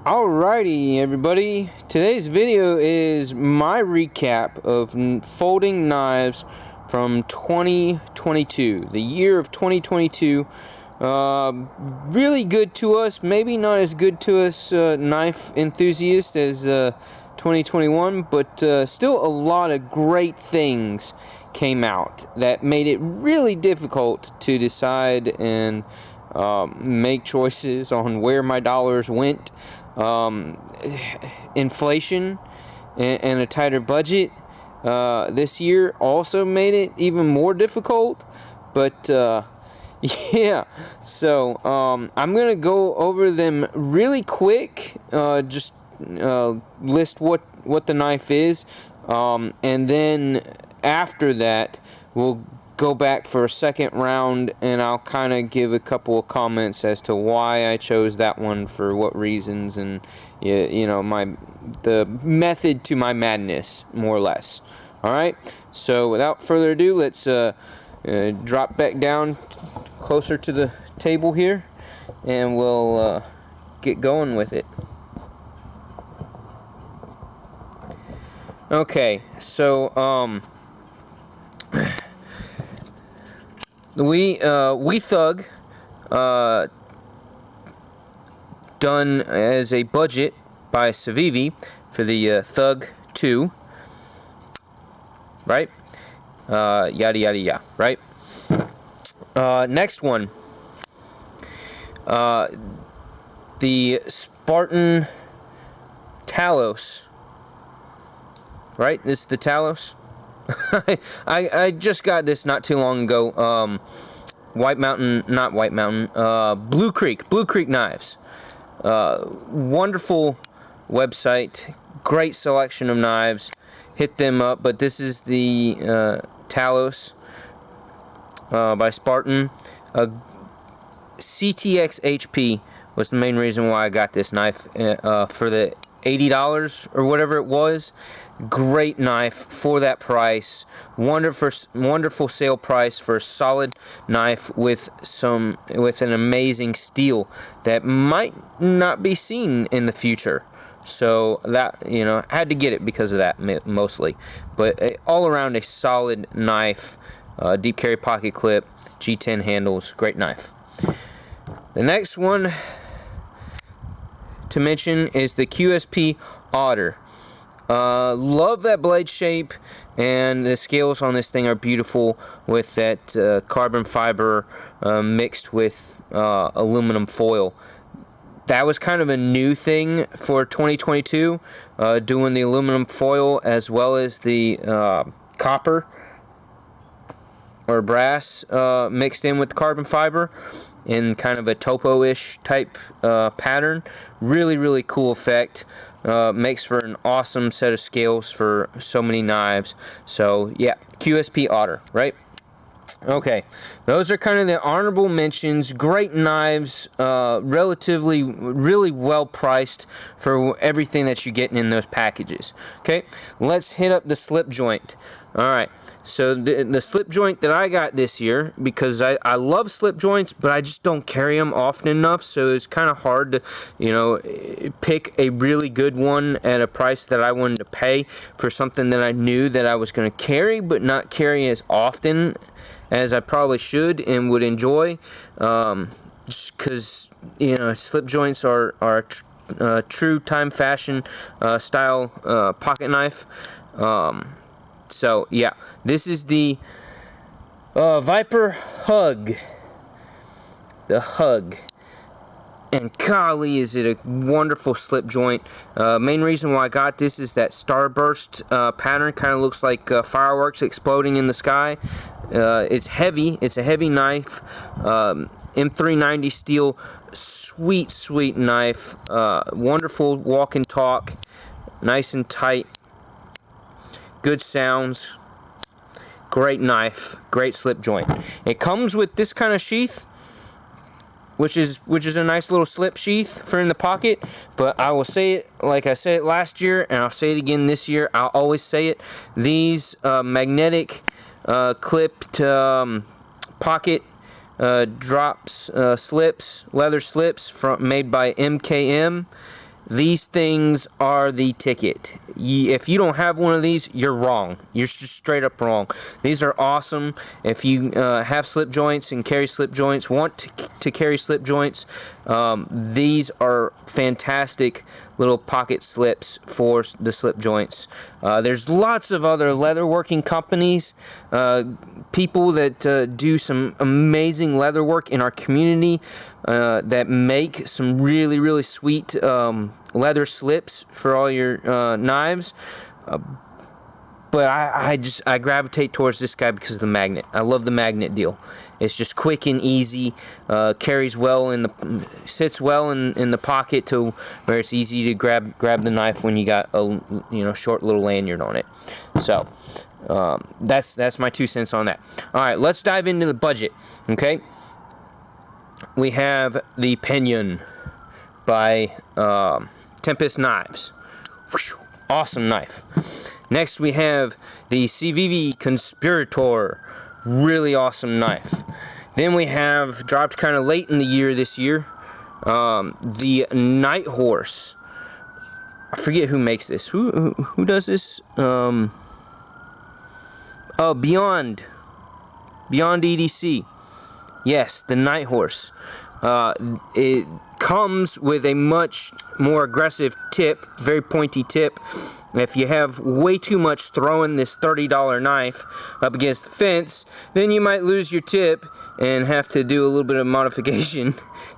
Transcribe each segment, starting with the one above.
Alrighty, everybody. Today's video is my recap of folding knives from 2022. The year of 2022. Really good to us. Maybe not as good to us knife enthusiasts as 2021, but still a lot of great things came out that made it really difficult to decide and make choices on where my dollars went. Inflation and a tighter budget this year also made it even more difficult, but yeah, so I'm gonna go over them really quick, just list what the knife is, and then after that we'll go back for a second round, and I'll kind of give a couple of comments as to why I chose that one for what reasons, and you know, the method to my madness, more or less. All right, so without further ado, let's drop back down closer to the table here, and we'll get going with it. Okay, so We Thug, done as a budget by Civivi for the Thug 2, right? Yada yada yada, right? Next one, the Spartan Talos, right? This is the Talos. I just got this not too long ago. Blue Creek Knives. Wonderful website, great selection of knives. Hit them up. But this is the Talos by Spartan. CTX HP was the main reason why I got this knife for the $80 or whatever it was. Great knife for that price. Wonderful sale price for a solid knife with an amazing steel that might not be seen in the future. So that, you know, I had to get it because of that mostly. But all around a solid knife. Deep carry pocket clip, G10 handles, great knife. The next one to mention is the QSP Otter. Love that blade shape, and the scales on this thing are beautiful with that carbon fiber mixed with aluminum foil. That was kind of a new thing for 2022, doing the aluminum foil as well as the copper or brass mixed in with the carbon fiber in kind of a topo-ish type pattern. Really cool effect. Makes for an awesome set of scales for so many knives. So yeah, QSP Otter, right? Okay, those are kind of the honorable mentions. Great knives, relatively really well priced for everything that you're getting in those packages. Okay, let's hit up the slip joint. Alright, so the slip joint that I got this year, because I love slip joints, but I just don't carry them often enough, so it's kind of hard to, you know, pick a really good one at a price that I wanted to pay for something that I knew that I was going to carry, but not carry as often as I probably should and would enjoy, just because, you know, slip joints are true time fashion style pocket knife. So yeah, this is the Viper Hug. The Hug. And golly, is it a wonderful slip joint. Main reason why I got this is that starburst pattern. Kind of looks like fireworks exploding in the sky. It's heavy. It's a heavy knife. M390 steel. Sweet knife. Wonderful walk and talk. Nice and tight. Good sounds. Great knife. Great slip joint. It comes with this kind of sheath, which is a nice little slip sheath for in the pocket. But I will say it like I said it last year, and I'll say it again this year. I'll always say it. These magnetic clipped pocket drops, slips, leather slips made by MKM. these things are the ticket. If you don't have one of these, you're wrong. You're just straight up wrong. These are awesome. If you have slip joints and carry slip joints, want to carry slip joints, these are fantastic little pocket slips for the slip joints. There's lots of other leatherworking companies, people that do some amazing leather work in our community, that make some really, really sweet leather slips for all your knives. But I gravitate towards this guy because of the magnet. I love the magnet deal. It's just quick and easy, carries well sits well in the pocket to where it's easy to grab the knife when you got a short little lanyard on it. So that's my 2 cents on that. All right, let's dive into the budget. Okay, we have the Pinion by Tempest Knives. Awesome knife. Next we have the CVV Conspirator. Really awesome knife. Then we have, dropped kind of late in the year this year, the Night Horse. I forget who makes this. Who does this? Oh, Beyond EDC. Yes, the Night Horse. It comes with a much more aggressive tip, very pointy tip. If you have way too much throwing this $30 knife up against the fence, then you might lose your tip and have to do a little bit of modification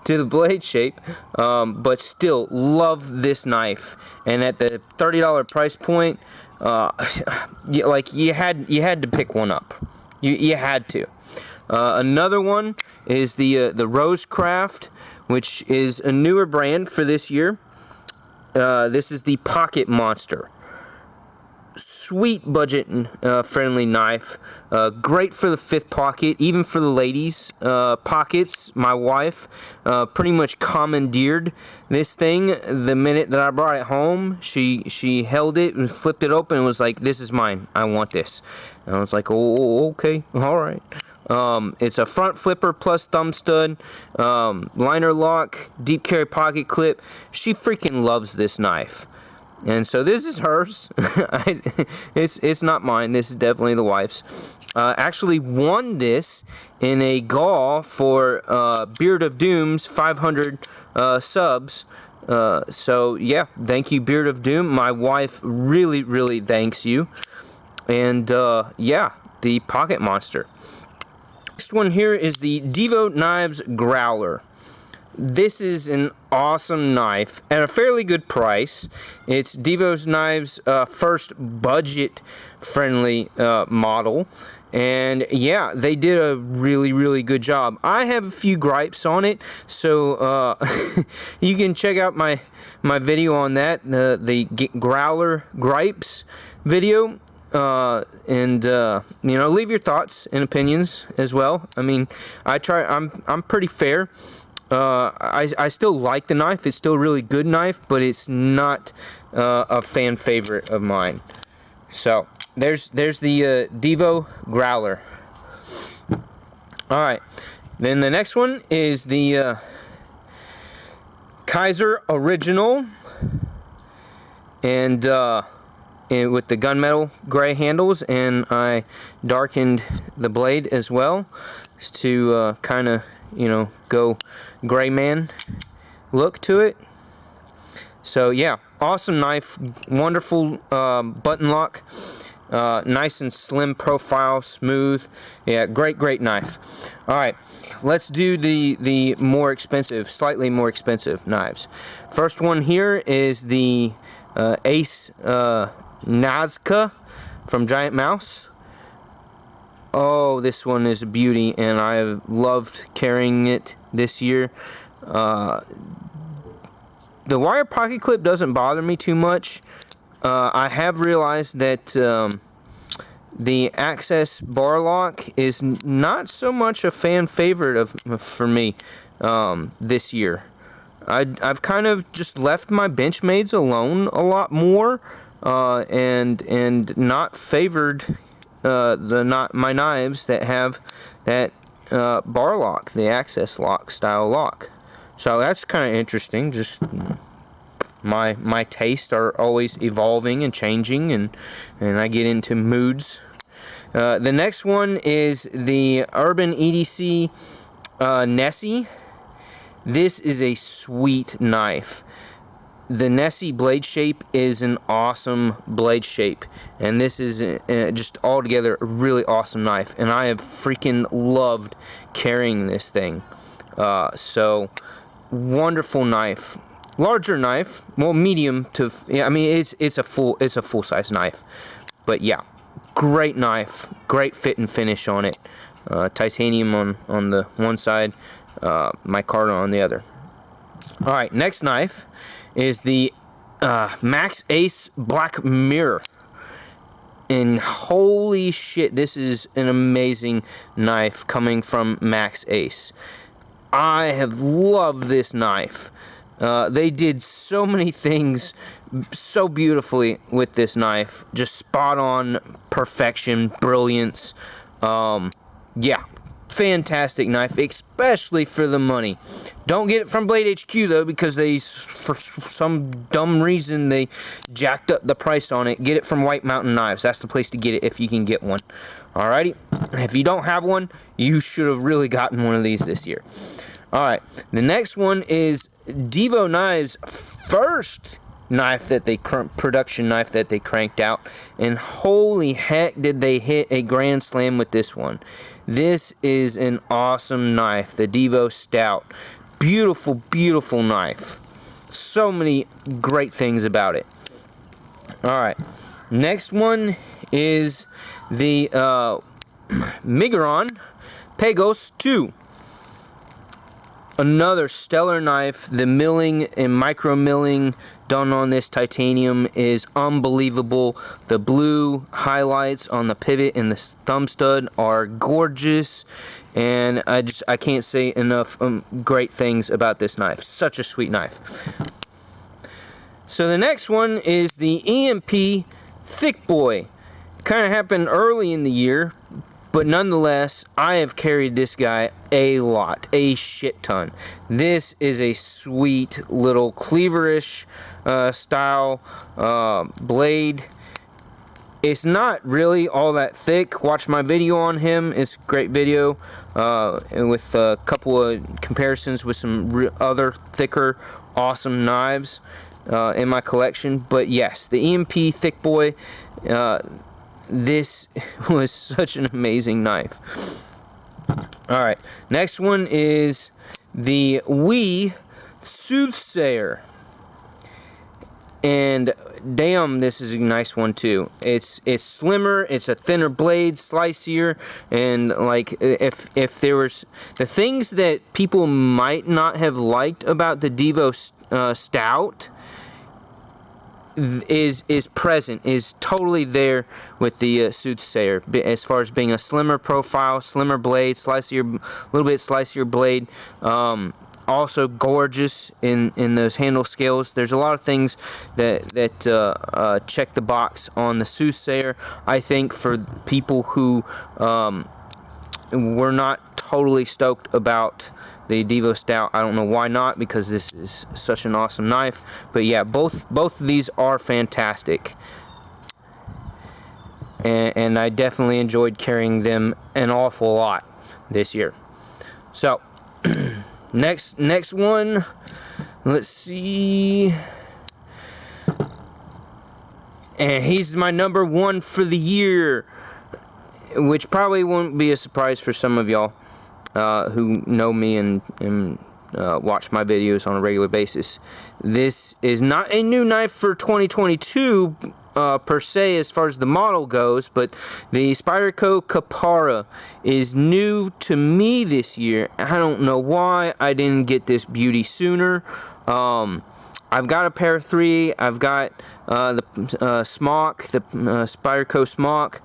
to the blade shape. But still, love this knife. And at the $30 price point, you had to pick one up. You had to. Another one is the Rosecraft, which is a newer brand for this year. This is the Pocket Monster. Sweet budget friendly knife, great for the fifth pocket, even for the ladies' pockets. My wife pretty much commandeered this thing the minute that I brought it home. She held it and flipped it open and was like, "This is mine. I want this." And I was like, "Oh, okay, all right." It's a front flipper plus thumb stud, liner lock, deep carry pocket clip. She freaking loves this knife. And so this is hers. It's not mine. This is definitely the wife's. Actually won this in a GAW for Beard of Doom's 500 subs. So yeah, thank you, Beard of Doom. My wife really, really thanks you. And yeah, the Pocket Monster. Next one here is the Devo Knives Growler. This is an awesome knife at a fairly good price. It's Devo's Knives' first budget-friendly model. And yeah, they did a really, really good job. I have a few gripes on it, so you can check out my video on that, the Growler Gripes video. Leave your thoughts and opinions as well. I mean, I'm pretty fair. I still like the knife. It's still a really good knife, but it's not a fan favorite of mine. So there's the Devo Growler. All right, then the next one is the Kizer Original, and with the gunmetal gray handles, and I darkened the blade as well to kind of go gray man look to it. So yeah, awesome knife, wonderful button lock, nice and slim profile, smooth. Yeah, great knife. All right, let's do the more expensive, slightly more expensive knives. First one here is the Ace Nazca from Giant Mouse. Oh, this one is a beauty, and I have loved carrying it this year. The wire pocket clip doesn't bother me too much. I have realized that the Access bar lock is not so much a fan favorite for me this year. I've kind of just left my Benchmades alone a lot more, and not favored my knives that have that bar lock, the Access lock style lock. So that's kind of interesting. Just my tastes are always evolving and changing, and I get into moods. The next one is the Urban EDC Nessie. This is a sweet knife. The Nessie blade shape is an awesome blade shape, and this is just altogether a really awesome knife, and I have freaking loved carrying this thing. So wonderful knife, larger knife, well, medium to, I mean, it's a full size knife, but yeah, great knife, great fit and finish on it. Titanium on the one side, micarta on the other. All right, next knife is the Max Ace Black Mirror, and holy shit, this is an amazing knife coming from Max Ace. I have loved this knife. They did so many things so beautifully with this knife, just spot on perfection, brilliance. Yeah, fantastic knife, especially for the money. Don't get it from Blade HQ though, because they, for some dumb reason, they jacked up the price on it. Get it from White Mountain Knives. That's the place to get it if you can get one. Alrighty, if you don't have one, you should have really gotten one of these this year. Alright, the next one is Devo Knives' first knife that they production knife that they cranked out, and holy heck did they hit a grand slam with this one. This is an awesome knife, the Devo Stout. Beautiful, beautiful knife. So many great things about it. Alright, next one is the Migron Pegos 2. Another stellar knife. The milling and micro milling done on this titanium is unbelievable. The blue highlights on the pivot and the thumb stud are gorgeous, and I can't say enough great things about this knife. Such a sweet knife. So the next one is the EMP Thick Boy. Kind of happened early in the year, but nonetheless, I have carried this guy a lot, a shit ton. This is a sweet little cleaverish style blade. It's not really all that thick. Watch my video on him. It's a great video with a couple of comparisons with some other thicker, awesome knives in my collection. But yes, the EMP Thick Boy, this was such an amazing knife. Alright, next one is the WE Soothsayer. And damn, this is a nice one too. It's slimmer, it's a thinner blade, slicier, and like if there was the things that people might not have liked about the Devo Stout is present, is totally there with the Soothsayer, as far as being a slimmer profile, slimmer blade, slicier, little bit slicier blade. Also gorgeous in those handle scales. There's a lot of things that check the box on the Soothsayer. I think for people who were not totally stoked about the Devo Stout, I don't know why not, because this is such an awesome knife. But yeah, both of these are fantastic, and I definitely enjoyed carrying them an awful lot this year. So next one, let's see, and he's my number one for the year, which probably won't be a surprise for some of y'all who know me and watch my videos on a regular basis. This is not a new knife for 2022 per se as far as the model goes, but the Spyderco Kapara is new to me this year. I don't know why I didn't get this beauty sooner. I've got a Para 3, I've got the Smock, the Spyderco Smock,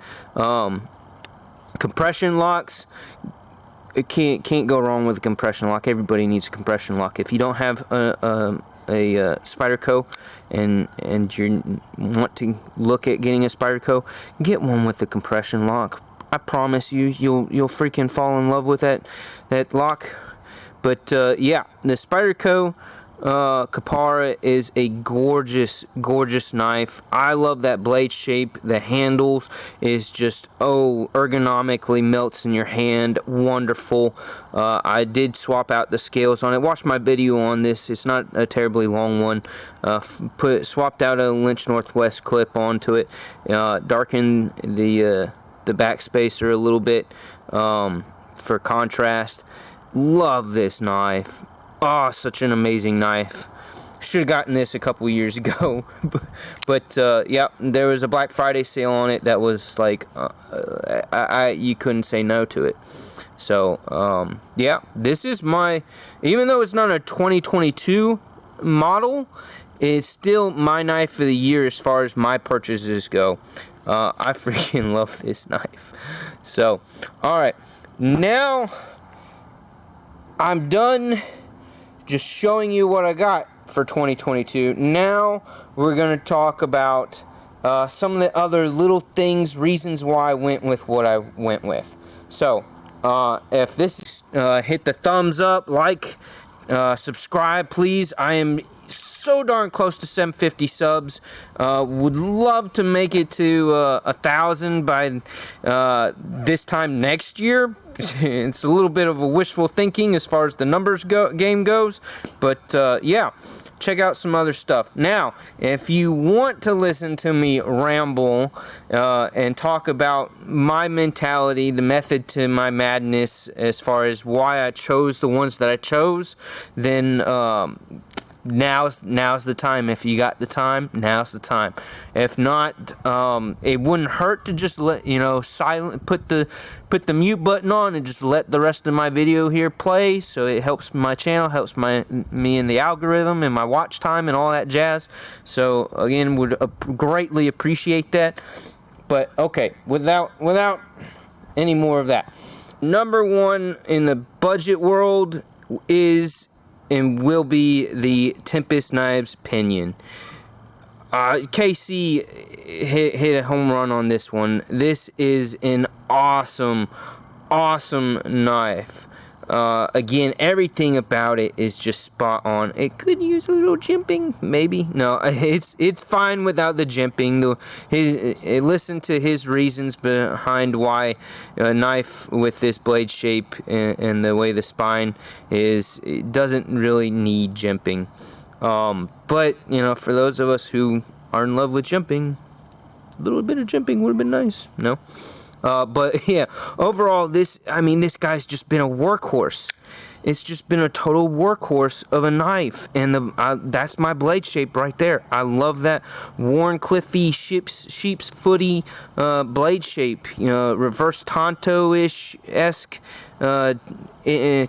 compression locks. It can't go wrong with a compression lock. Everybody needs a compression lock. If you don't have a Spyderco and you want to look at getting a Spyderco, get one with a compression lock. I promise you, you'll freaking fall in love with that lock. But yeah, the Spyderco Kapara is a gorgeous, gorgeous knife. I love that blade shape. The handles is just, ergonomically melts in your hand. Wonderful. I did swap out the scales on it. Watch my video on this. It's not a terribly long one. Swapped out a Lynch Northwest clip onto it. Darkened the back spacer a little bit for contrast. Love this knife. Oh, such an amazing knife. Should have gotten this a couple years ago. But yeah, there was a Black Friday sale on it that was like, you couldn't say no to it. So, yeah, this is even though it's not a 2022 model, it's still my knife of the year as far as my purchases go. I freaking love this knife. So, alright, now I'm done just showing you what I got for 2022. Now we're going to talk about some of the other little things, reasons why I went with what I went with. So, if this hit the thumbs up, like, subscribe, please. I am so darn close to 750 subs. Would love to make it to 1,000 by this time next year. It's a little bit of a wishful thinking as far as the numbers game goes, but yeah, check out some other stuff. Now, if you want to listen to me ramble and talk about my mentality, the method to my madness as far as why I chose the ones that I chose, then now's the time. If you got the time, now's the time. If not, it wouldn't hurt to just let put the mute button on and just let the rest of my video here play, so it helps my channel, helps me in the algorithm and my watch time and all that jazz. So again, would greatly appreciate that. But okay, without any more of that, number one in the budget world is and will be the Tempest Knives Pinion. KC hit a home run on this one. This is an awesome knife. Again, everything about it is just spot on. It could use a little jimping, maybe. No, it's fine without the jimping. Listen to his reasons behind why a knife with this blade shape and the way the spine is, it doesn't really need jimping. But for those of us who are in love with jimping, a little bit of jimping would have been nice. No. But yeah, overall, this guy's just been a workhorse. It's just been a total workhorse of a knife, and that's my blade shape right there. I love that Wharncliffe sheep's footy blade shape. Reverse Tonto-ish-esque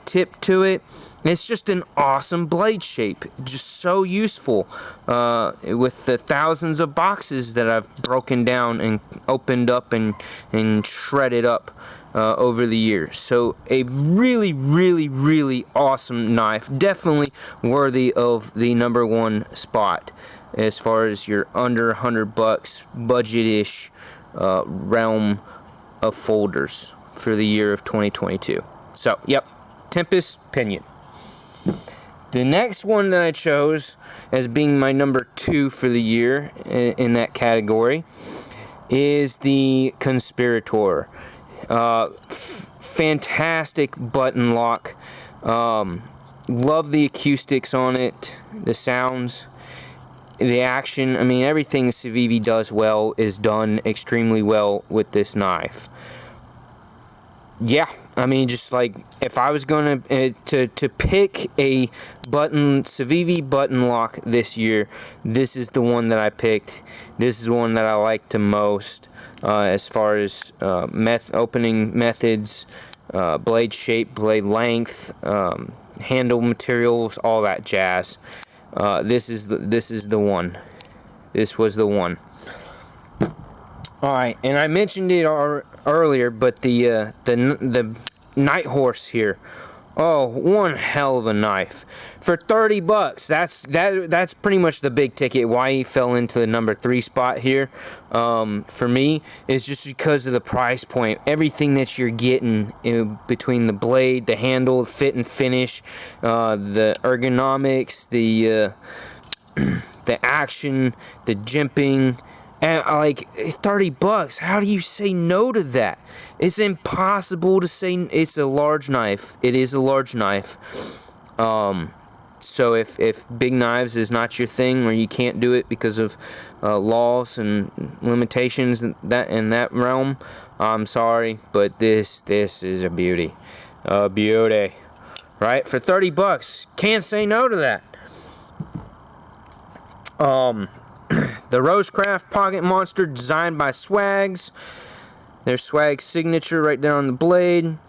tip to it. It's just an awesome blade shape, just so useful with the thousands of boxes that I've broken down and opened up and shredded up over the years. So a really, really, really awesome knife, definitely worthy of the number one spot as far as your under $100 budget-ish realm of folders for the year of 2022. So, yep, Tempest Pinion. The next one that I chose as being my number 2 for the year in that category is the Conspirator. Fantastic button lock. Love the acoustics on it, the sounds, the action. Everything Civivi does well is done extremely well with this knife. Yeah, just like if I was going to pick a Civivi button lock this year, this is the one that I picked. This is the one that I like the most as far as opening methods, blade shape, blade length, handle materials, all that jazz. This is the one. This was the one. Alright, and I mentioned it earlier, but the Night Horse here. Oh, one hell of a knife for 30 bucks. That's pretty much the big ticket. Why he fell into the number 3 spot here, for me, is just because of the price point. Everything that you're getting between the blade, the handle, fit and finish, the ergonomics, the action, the jimping. And like 30 bucks, how do you say no to that? It's impossible to say. It's a large knife. It is a large knife. So if big knives is not your thing, or you can't do it because of laws and limitations in that realm, I'm sorry, but this is a beauty, right? For 30 bucks, can't say no to that. The Rosecraft Pocket Monster, designed by Swags. There's Swag's signature right there on the blade.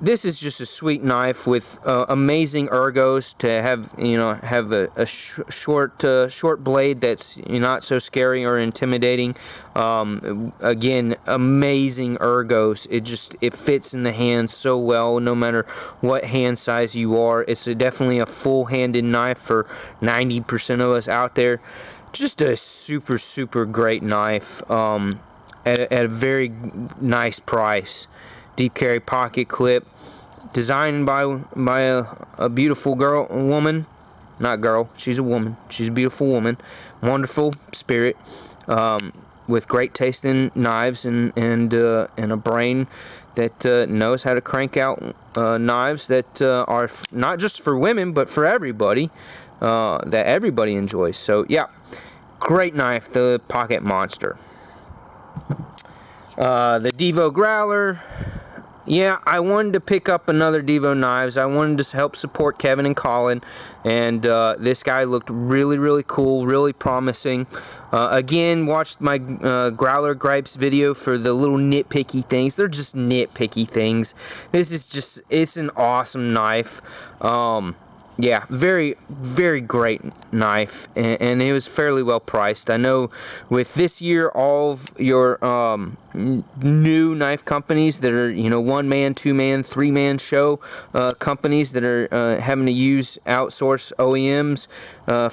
This is just a sweet knife with amazing ergos to have a short blade that's not so scary or intimidating. Again, amazing ergos. It fits in the hand so well, no matter what hand size you are. It's definitely a full-handed knife for 90% of us out there. Just a super great knife at a very nice price. Deep carry pocket clip, designed by a beautiful woman. Not girl, she's a woman. She's a beautiful woman, wonderful spirit, with great taste in knives and a brain that knows how to crank out knives that are not just for women but for everybody, that everybody enjoys. So yeah, great knife, the Pocket Monster. The Devo Growler. Yeah, I wanted to pick up another Devo Knives. I wanted to help support Kevin and Colin, and this guy looked really cool, really promising. Again, watched my Growler Gripes video for the little nitpicky things. They're just nitpicky things. This is just, it's an awesome knife. Yeah, very great knife, and it was fairly well priced. I know with this year, all of your new knife companies that are, 1-man, 2-man, 3-man show companies that are having to outsource OEMs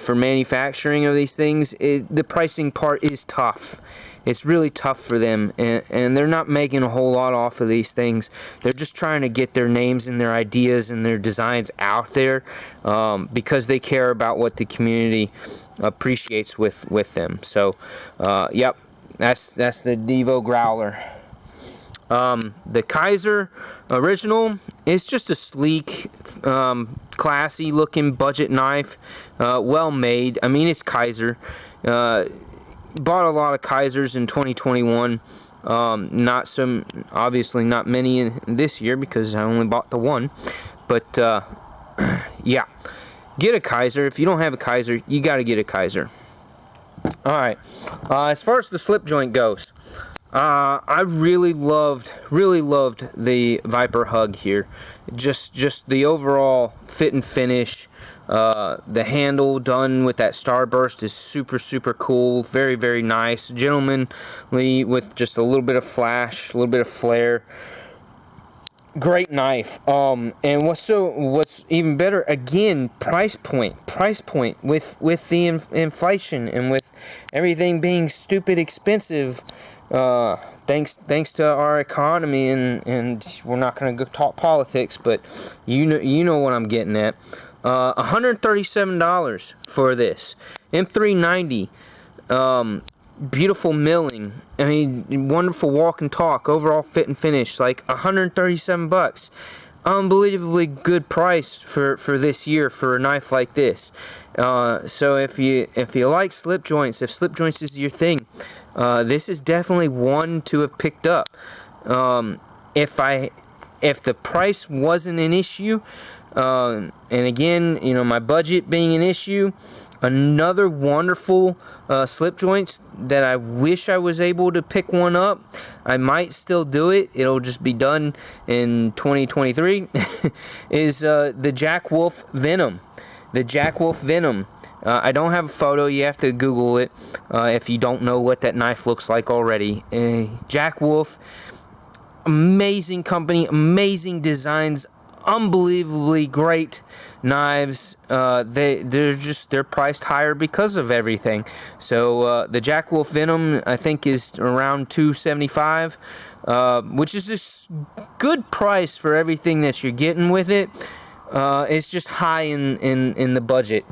for manufacturing of these things, the pricing part is tough. It's really tough for them, and they're not making a whole lot off of these things. They're just trying to get their names and their ideas and their designs out there because they care about what the community appreciates with them. So, yep, that's the Devo Growler. The Kizer Original is just a sleek, classy looking budget knife, well made. I mean, it's Kizer. Bought a lot of Kizers in 2021. Obviously not many in this year because I only bought the one. But yeah, get a Kizer. If you don't have a Kizer, you got to get a Kizer. All right. As far as the slip joint goes, I really loved the Viper Hug here. Just the overall fit and finish. The handle done with that starburst is super cool. Very nice. Gentlemanly with just a little bit of flash, a little bit of flare. Great knife. And what's even better, again, price point with the inflation and with everything being stupid expensive. Thanks to our economy, and we're not going to go talk politics, but you know what I'm getting at. $137 for this M390. Beautiful milling. I mean, wonderful walk and talk. Overall fit and finish. Like $137. Unbelievably good price for this year for a knife like this. So if you like slip joints, if slip joints is your thing, this is definitely one to have picked up. If the price wasn't an issue, and again, my budget being an issue, another wonderful slip joints that I wish I was able to pick one up. I might still do it. It'll just be done in 2023. Is the Jack Wolf Venom. The Jack Wolf Venom. I don't have a photo. You have to Google it if you don't know what that knife looks like already. Jack Wolf, amazing company, amazing designs, unbelievably great knives. They're priced higher because of everything. So the Jack Wolf Venom, I think, is around $275, which is just good price for everything that you're getting with it. It's just high in the budget.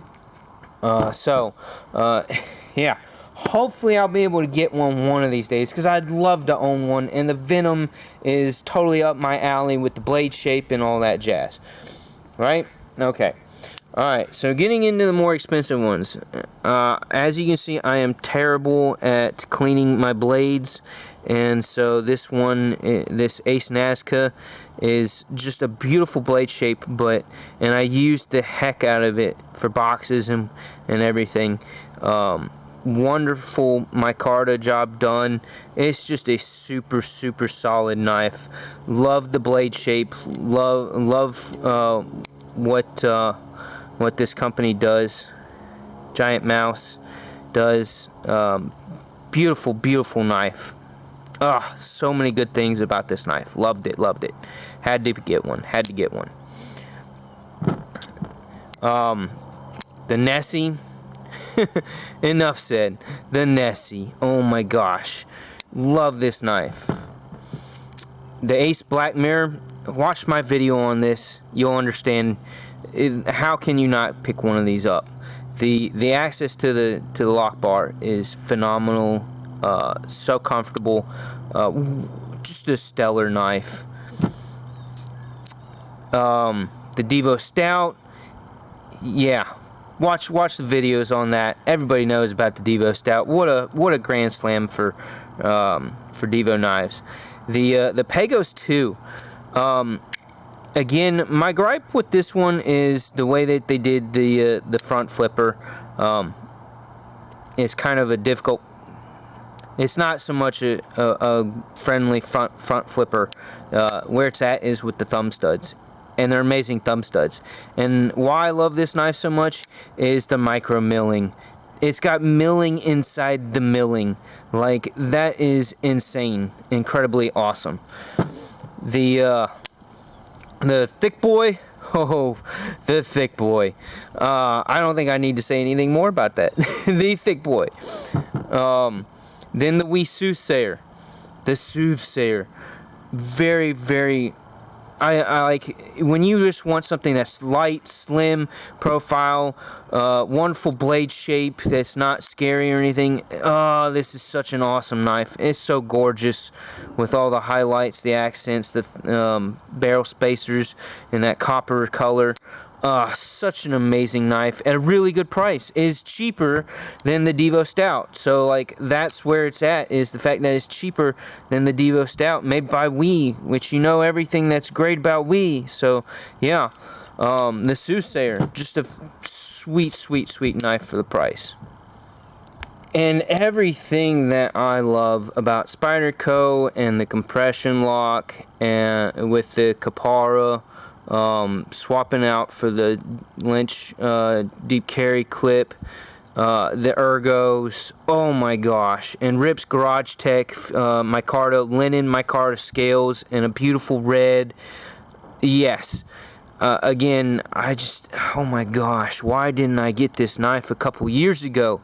Yeah. Hopefully I'll be able to get one of these days, because I'd love to own one, and the Venom is totally up my alley with the blade shape and all that jazz. Right? Okay. Alright, so getting into the more expensive ones. As you can see, I am terrible at cleaning my blades, and so this one, this Ace Nazca, is just a beautiful blade shape, and I used the heck out of it for boxes and everything. Wonderful micarta job done. It's just a super solid knife. Love the blade shape. Love what this company does. Giant Mouse does. Beautiful knife. So many good things about this knife. Loved it. Had to get one. The Nessie. Enough said. The Nessie. Oh my gosh. Love this knife. The Ace Black Mirror. Watch my video on this. You'll understand. How can you not pick one of these up? The access to the lock bar is phenomenal. So comfortable. Just a stellar knife. The Devo Stout. Yeah. Watch the videos on that. Everybody knows about the Devo Stout. What a grand slam for Devo knives. The Pagos 2. Again, my gripe with this one is the way that they did the front flipper. It's kind of a difficult. It's not so much a friendly front flipper. Where it's at is with the thumb studs. And they're amazing thumb studs. And why I love this knife so much is the micro milling. It's got milling inside the milling. Like, that is insane. Incredibly awesome. The Thick Boy. Oh, the Thick Boy. I don't think I need to say anything more about that. The Thick Boy. Then the Wee Soothsayer. The Soothsayer. Very I like when you just want something that's light, slim, profile, wonderful blade shape that's not scary or anything. Oh, this is such an awesome knife. It's so gorgeous with all the highlights, the accents, the barrel spacers, and that copper color. Such an amazing knife at a really good price. It is cheaper than the Devo Stout. So, like, that's where it's at, is the fact that it's cheaper than the Devo Stout made by Wee, which you know everything that's great about Wee. So, yeah. The Soothsayer, just a sweet knife for the price. And everything that I love about Spyderco and the compression lock and with the Capara, swapping out for the Lynch deep carry clip, the Ergos, oh my gosh, and Rip's Garage Tech micarta, linen micarta scales in a beautiful red. Yes. Again, oh my gosh, why didn't I get this knife a couple years ago?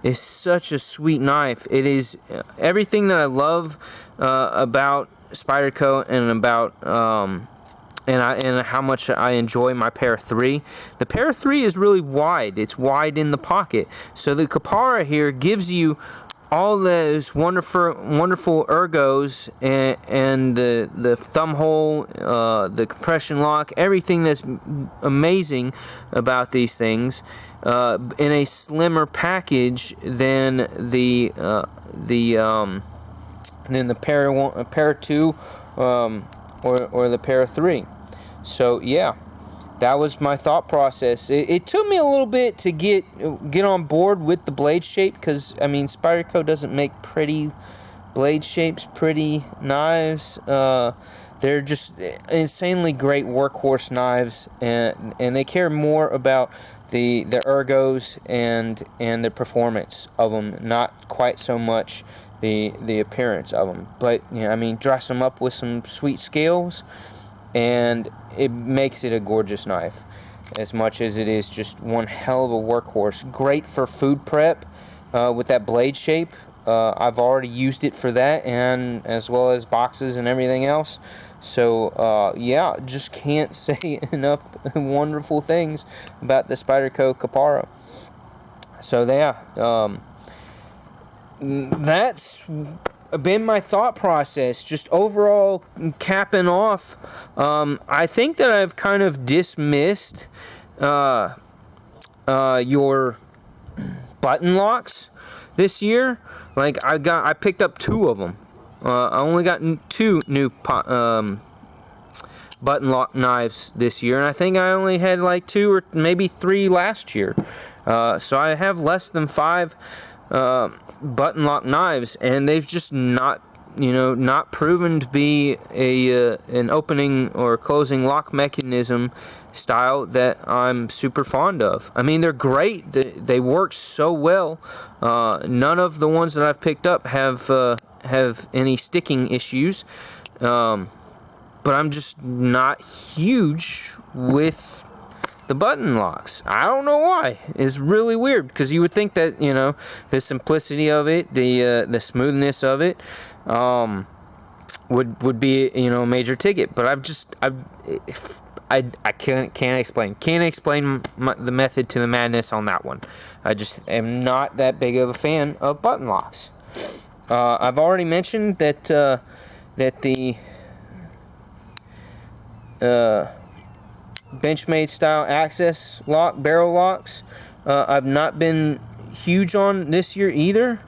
It's such a sweet knife. It is everything that I love about Spyderco and about and how much I enjoy my Para 3. The Para 3 is really wide. It's wide in the pocket. So the Capara here gives you all those wonderful ergos and the thumb hole, the compression lock, everything that's amazing about these things in a slimmer package than the Para 2 or the Para 3. So yeah, that was my thought process. It took me a little bit to get on board with the blade shape, because I mean Spyderco doesn't make pretty blade shapes, pretty knives. They're just insanely great workhorse knives, and they care more about the ergos and the performance of them, not quite so much the appearance of them. But yeah, I mean, dress them up with some sweet scales, and it makes it a gorgeous knife, as much as it is just one hell of a workhorse. Great for food prep with that blade shape. I've already used it for that, and as well as boxes and everything else. So yeah, just can't say enough wonderful things about the Spyderco Caparo. So yeah, that's been my thought process. Just overall capping off, I think that I've kind of dismissed your button locks this year. Like I picked up 2 of them. I only got 2 new button lock knives this year, and I think I only had like 2 or maybe 3 last year. So I have less than 5 button lock knives, and they've just not proven to be an opening or closing lock mechanism style that I'm super fond of. I mean, they're great. They work so well. None of the ones that I've picked up have any sticking issues. But I'm just not huge with the button locks. I don't know why. It's really weird, because you would think that the simplicity of it, the smoothness of it, would be a major ticket. But I can't explain the method to the madness on that one. I just am not that big of a fan of button locks. I've already mentioned that the Benchmade style access lock, barrel locks, I've not been huge on this year either,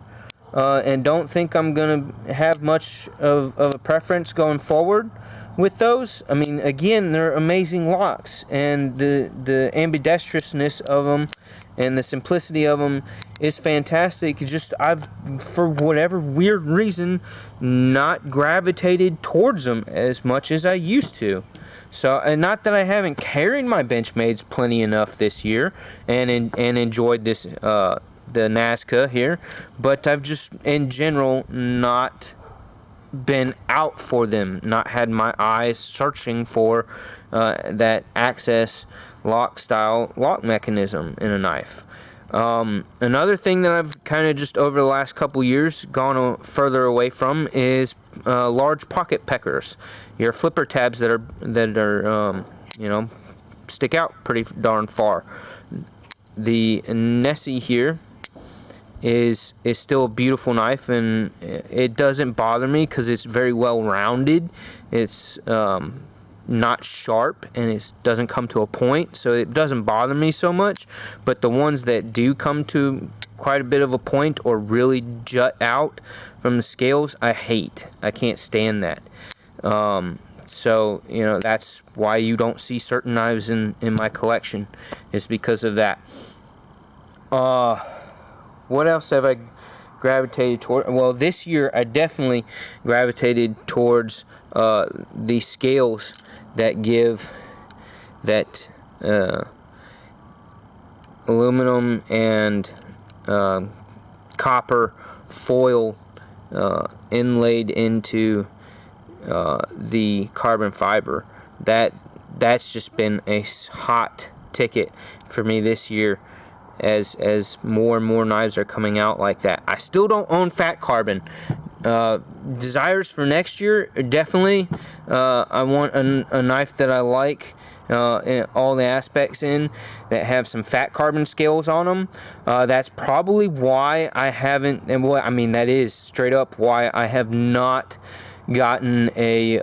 and don't think I'm gonna have much of a preference going forward with those. I mean, again, they're amazing locks, and the ambidextrousness of them and the simplicity of them is fantastic. Just I've, for whatever weird reason, not gravitated towards them as much as I used to. So, and not that I haven't carried my Benchmades plenty enough this year and enjoyed this the Nazca here, but I've just in general not been out for them, not had my eyes searching for that access lock style lock mechanism in a knife. Another thing that I've kind of just over the last couple years gone further away from is large pocket peckers, your flipper tabs that are stick out pretty darn far. The Nessie here is still a beautiful knife, and it doesn't bother me because it's very well rounded. It's not sharp, and it doesn't come to a point, so it doesn't bother me so much. But the ones that do come to quite a bit of a point or really jut out from the scales, I hate. I can't stand that. So that's why you don't see certain knives in my collection, is because of that. What else have I gravitated toward? Well, this year I definitely gravitated towards the scales that give that aluminum and copper foil inlaid into the carbon fiber. That's just been a hot ticket for me this year, as more and more knives are coming out like that. I still don't own fat carbon. Desires for next year, definitely. I want a knife that I like in all the aspects in, that have some fat carbon scales on them. That's probably why I haven't, and that is straight up why I have not gotten a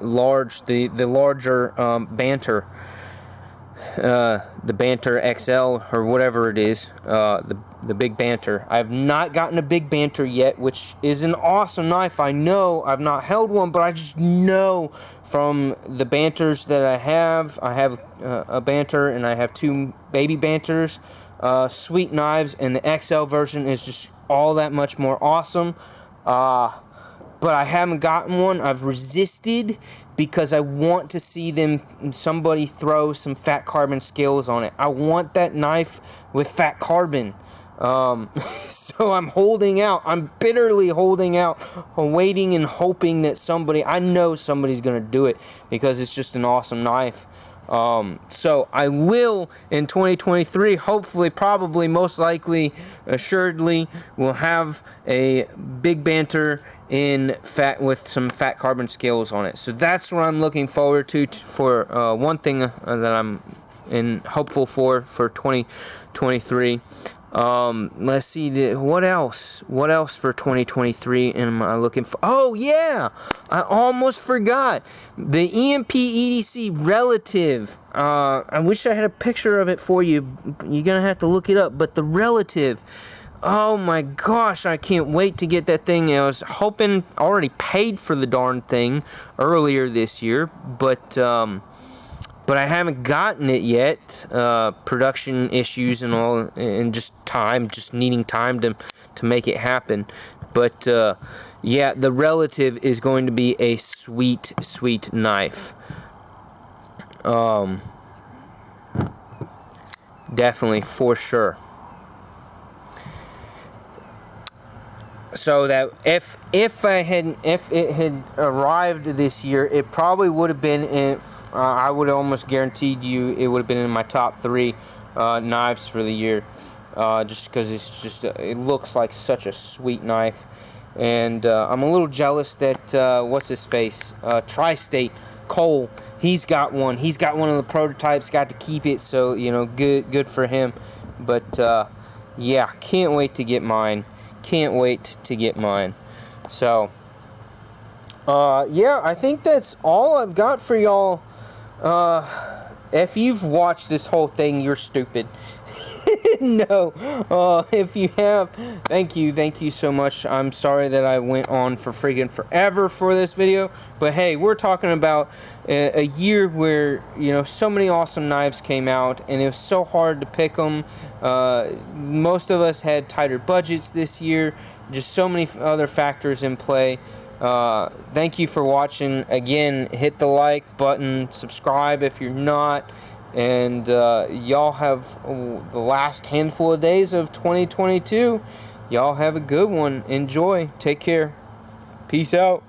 larger Banter. The Banter XL or whatever it is, the big Banter. I have not gotten a big Banter yet, which is an awesome knife. I know I've not held one, but I just know from the Banters that I have a Banter, and I have 2 baby Banters, sweet knives, and the XL version is just all that much more awesome. But I haven't gotten one. I've resisted because I want to see somebody throw some fat carbon scales on it. I want that knife with fat carbon. So I'm holding out. I'm bitterly holding out, waiting and hoping that I know somebody's going to do it, because it's just an awesome knife. So I will, in 2023, hopefully, probably, most likely, assuredly, will have a Big Banter with some fat carbon scales on it. So that's what I'm looking forward to for one thing that I'm hopeful for 2023. Let's see, what else for 2023 am I looking for? Oh yeah, I almost forgot the EMP EDC Relative. I wish I had a picture of it for you. You're gonna have to look it up, but the Relative, oh my gosh, I can't wait to get that thing. I was hoping, already paid for the darn thing earlier this year, but I haven't gotten it yet. Production issues and all, and just needing time to make it happen. But yeah, the Relative is going to be a sweet, sweet knife. Definitely, for sure. So that if it had arrived this year, it probably would have been I would have almost guaranteed you it would have been in my top 3 knives for the year, just because it looks like such a sweet knife, and I'm a little jealous that what's his face, Tri-State Cole, he's got one of the prototypes, got to keep it, so good for him. But yeah, can't wait to get mine. So, yeah, I think that's all I've got for y'all. If you've watched this whole thing, you're stupid. No, if you have, thank you so much. I'm sorry that I went on for friggin' forever for this video, but hey, we're talking about a year where so many awesome knives came out, and it was so hard to pick them. Most of us had tighter budgets this year, just so many other factors in play. Thank you for watching. Again, hit the like button, subscribe if you're not, and y'all have the last handful of days of 2022. Y'all have a good one. Enjoy. Take care. Peace out.